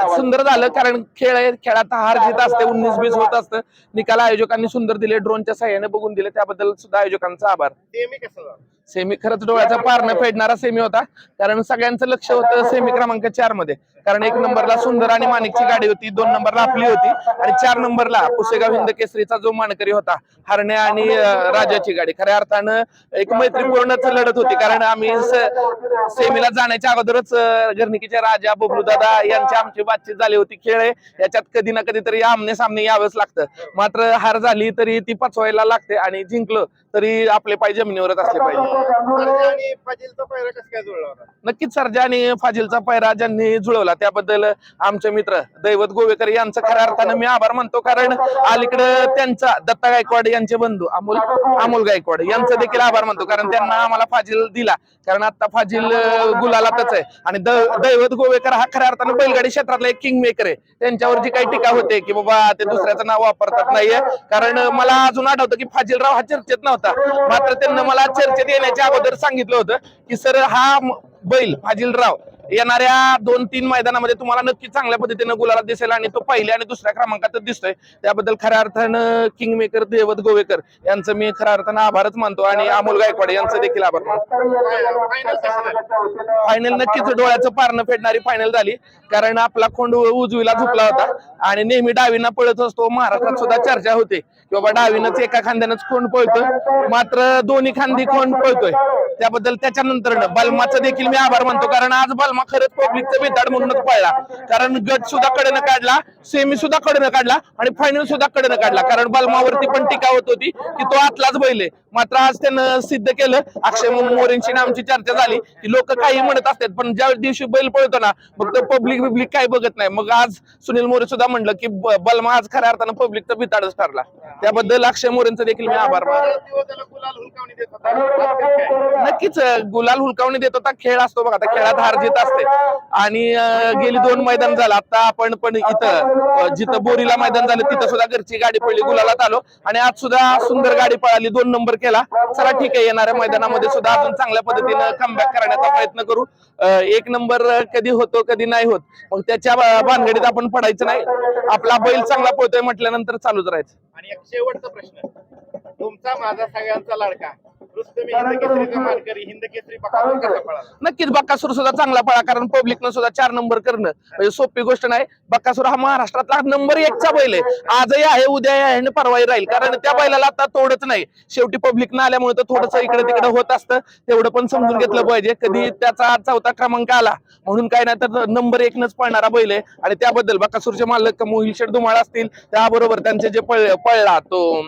सुंदर झालं, कारण खेळ आहे, खेळात हार जीत असते, 19-20 होत असतं. निकाल आयोजकांनी सुंदर दिले, ड्रोनच्या सहाय्याने बघून दिले, त्याबद्दल सुद्धा आयोजकांचा आभार. सेमी खरंच डोळ्याचा पारणं फेडणारा सेमी होता, कारण सगळ्यांचं लक्ष होतं सेमी क्रमांक 4 मध्ये. कारण 1 नंबरला सुंदर आणि माणिकची गाडी होती, 2 नंबरला आपली होती आणि 4 नंबरला पुसेगाव हिंद केसरीचा जो मानकरी होता हरण्या आणि राजाची गाडी. खऱ्या अर्थानं एक मैत्रीपूर्णच लढत होती, कारण आम्ही सेमीला जाण्याच्या अगोदरच गर्निकीच्या राजा बबलू दादा यांची आमची बातचीत झाली होती. खेळ आहे याच्यात कधी ना कधीतरी आमने सामने यावंच लागतं, मात्र हार झाली तरी ती पचवायला लागते आणि जिंकलो तरी आपले पाय जमिनीवरच असले पाहिजे. नक्कीच सर्जा आणि फाजिलचा पायरा ज्यांनी जुळवला त्याबद्दल आमचे मित्र दैवत गोवेकर यांचं खऱ्या अर्थानं मी आभार मानतो, कारण अलीकडे त्यांचा दत्ता गायकवाड यांचे बंधू अमोल गायकवाड यांचं देखील आभार मानतो, कारण त्यांना आम्हाला फाजिल दिला. कारण आता फाजिल गुलालातच आहे आणि दैवत गोवेकर हा खऱ्या अर्थानं बैलगाडी क्षेत्रातला एक किंग मेकर आहे. त्यांच्यावर जी काही टीका होते की बाबा ते दुसऱ्याचं नाव वापरतात नाहीये, कारण मला अजून आठवतं की फाजिलराव हा चर्चेत नव्हता, मात्र त्यांना मला चर्चेत येण्याच्या अगोदर सांगितलं होतं की सर हा बैल फाजिलराव येणाऱ्या 2-3 मैदानामध्ये तुम्हाला नक्की चांगल्या पद्धतीने गुलाला दिसेल आणि तो पहिल्या आणि दुसऱ्या क्रमांकातच दिसतोय. त्याबद्दल खऱ्या अर्थानं किंग मेकर दैवत गोवेकर यांचं मी खऱ्या अर्थानं आभारच मानतो आणि अमोल गायकवाड यांचं देखील आभार मानतो. फायनल नक्कीच डोळ्याचं पारणं फेडणारी फायनल झाली, कारण आपला खोंड उजवीला झुकला होता आणि नेहमी डावीना पळत असतो. महाराष्ट्रात सुद्धा चर्चा होते की बाबा डावीनच एका खांद्यानंच खोंड पळतोय, मात्र दोन्ही खांदी खोंड पळतोय. त्याबद्दल त्याच्यानंतर बलमाचं देखील मी आभार मानतो, कारण आज बलमा खरंच पब्लिकचं बेताड म्हणूनच पळला, कारण गट सुद्धा कडेनं काढला, सेमी सुद्धा कडेनं काढला आणि फायनल सुद्धा कडेनं काढला. कारण बलमावरती पण टीका होत होती की तो आतलाच बैल आहे, मात्र आज त्यानं सिद्ध केलं. अक्षय मोरेंची आमची चर्चा झाली की लोक काही म्हणत असतात, पण ज्या दिवशी बैल पळतो ना मग तो पब्लिक काही बघत नाही. मग आज सुनील मोरे सुद्धा म्हणलं की बलमा आज खऱ्या अर्थानं पब्लिकचं बिताडच ठरला. त्याबद्दल अक्षय मोरेंचं देखील मी आभार मानतो. नक्कीच गुलाल हुलकावणी देत होता. खेळ असतो बघा, आता खेळात हार जीत असते आणि गेली 2 मैदान झालं. आता आपण पण इथं जिथं बोरीला मैदान झालं तिथं सुद्धा घरची गाडी पडली, गुलालात आलो आणि आज सुद्धा सुंदर गाडी पळाली, 2 नंबर केला. चला ठीक आहे, येणाऱ्या मैदानामध्ये सुद्धा अजून चांगल्या पद्धतीनं कमबॅक करण्याचा प्रयत्न करू. 1 नंबर कधी होतो कधी नाही होत, मग त्याच्या भानगडीत आपण पडायचं नाही. आपला बैल चांगला पळतोय म्हटल्यानंतर चालूच राहायचं. आणि एक शेवटचा प्रश्न, तुमचा माझा सगळ्यांचा लाडका रुस्तमी हिंद केसरीचा मानकरी हिंद केसरी बकासूर कसा पळाला? नक्कीच बकासूर सुद्धा चांगला पळा, कारण पब्लिकनं सुद्धा 4 नंबर करणं म्हणजे सोपी गोष्ट नाही. बकासूर हा महाराष्ट्रातला नंबर 1चा बैल आहे, आजही आहे, उद्या आहे आणि परवाही राहील. कारण त्या बैलाला आता तोडच नाही, शेवटी पब्लिक न आल्यामुळे तर थोडंसं इकडे तिकडे होत असतं, तेवढं पण समजून घेतलं पाहिजे. कधी त्याचा 4था क्रमांक आला म्हणून काय नाही तर नंबर 1नच पळणारा बैल आहे. आणि त्याबद्दल बकासूरचे मालक मोहिल शेठ धुमाळ असतील, त्याबरोबर त्यांचे जे पळला तो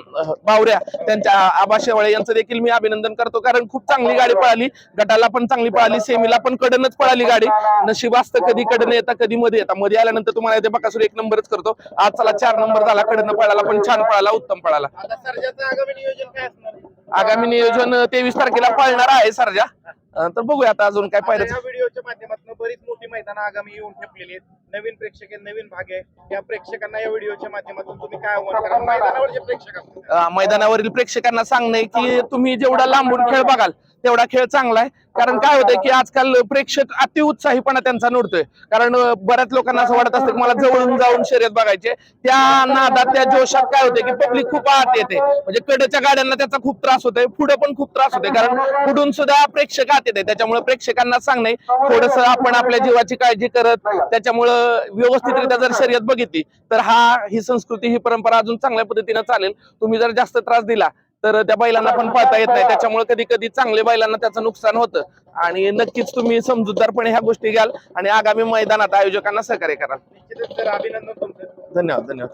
बावऱ्या त्यांच्या आबा शेवाळे यांचं देखील मी अभिनंदन करतो, कारण खूप चांगली गाडी पळाली. गटाला पण चांगली पळाली, सेमीला पण कडनच पळाली गाडी. नशीब असतं कधी कडनं येता कधी मध्ये येता, मध्ये आल्यानंतर तुम्हाला ते बकासूर 1 नंबरच करतो. आज चला 4 नंबर झाला, कडनं पळाला पण छान पळाला, उत्तम पळाला. आता सर्जाचं आगामी नियोजन काय असणार? आगामी नियोजन 23 तारखेला पळणार आहे सर्जा, तर बघूया आता अजून काय पाहिजे. या व्हिडिओच्या माध्यमातून बरीच मोठी मैदानं आगामी येऊन ठेपलेली आहेत. नवीन प्रेक्षक आहे, नवीन भाग आहे. या प्रेक्षकांना या व्हिडिओच्या माध्यमातून तुम्ही काय आव्हान कराल मैदानावर जे प्रेक्षक असतात? मैदानावरील प्रेक्षकांना सांगणे की तुम्ही जेवढा लांबून खेळ बघाल तेवढा खेळ चांगला आहे. कारण काय होतंय की आजकाल प्रेक्षक अति उत्साहीपणा त्यांचा नडतोय, कारण बऱ्याच लोकांना असं वाटत असतं की मला जवळून जाऊन शर्यत बघायचे. त्या नादात त्या जोशात काय होतंय की पब्लिक खूप आत येते, म्हणजे कडेच्या गाड्यांना त्याचा खूप त्रास होतोय, पुढे पण खूप त्रास होतोय, कारण पुढून सुद्धा प्रेक्षक आत येते. त्याच्यामुळे प्रेक्षकांना सांगणे थोडस आपण आपल्या जीवाची काळजी करत त्याच्यामुळं व्यवस्थितरित्या जर शर्यत बघितली तर ही संस्कृती ही परंपरा अजून चांगल्या पद्धतीने चालेल. तुम्ही जर जास्त त्रास दिला तर त्या बैलांना पण पळता येत नाही, त्याच्यामुळे कधी कधी चांगल्या बैलांना त्याचं नुकसान होतं. आणि नक्कीच तुम्ही समजूतदारपणे ह्या गोष्टी घ्याल आणि आगामी मैदानात आयोजकांना सहकार्य कराल. निश्चितच सर, अभिनंदन तुमचं. धन्यवाद.